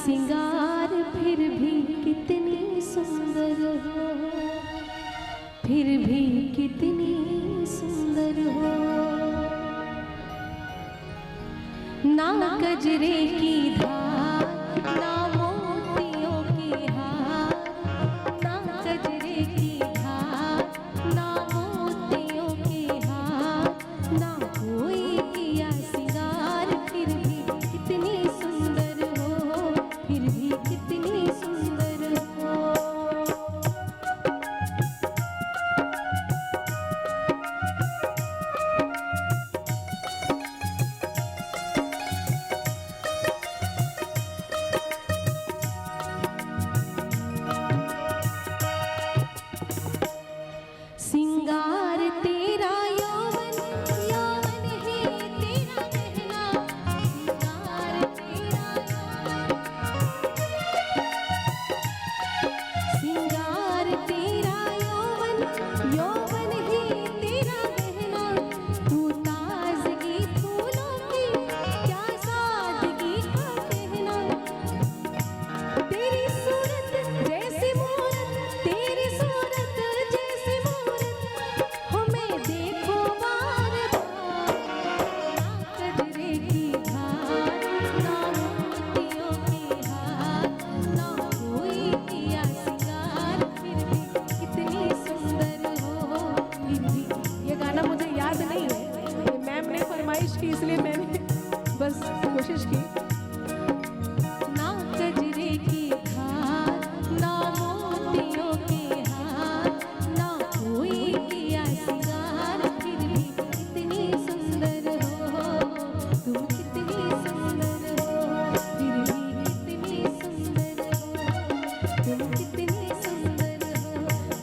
सिंगार फिर भी कितनी सुंदर हो, फिर भी कितनी सुंदर हो। ना गजरे की धार, ना मोतियों की हार, ना गजरे की धार, ना मोतियों की हार, ना कोई किया सिंगार, फिर भी कितनी सुंदर हो, फिर भी कितनी सुंदर हो। सिंगार तेरा यौवन, यौवन ही तेरा गहना, सिंगार तेरा यौवन, सिंगार तेरा यौवन, यौवन ही तेरा गहना। तू ताजगी फूलों की, क्या सादगी का कहना। तेरी सूरत जैसी मूरत, तेरी सूरत जैसी मूरत, हमें देखो बार बार। ना गजरे की धार, ना मोतियों की हार, ना कोई किया सिंगार, फिर भी कितनी सुंदर हो, फिर भी। ये गाना मुझे याद नहीं है, ये मैम ने फरमाइश की इसलिए मैंने बस कोशिश की। ना गजरे की धार, ना मोतियों की हार, ना कोई किया सिंगार, फिर भी कितनी सुंदर हो, तुम कितनी सुंदर हो, फिर भी कितनी सुंदर हो, तुम कितनी सुंदर हो,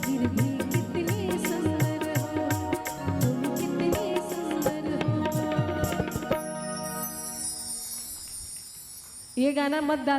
फिर भी कितनी सुंदर हो, तुम कितनी सुंदर हो। ये गाना मत डाल।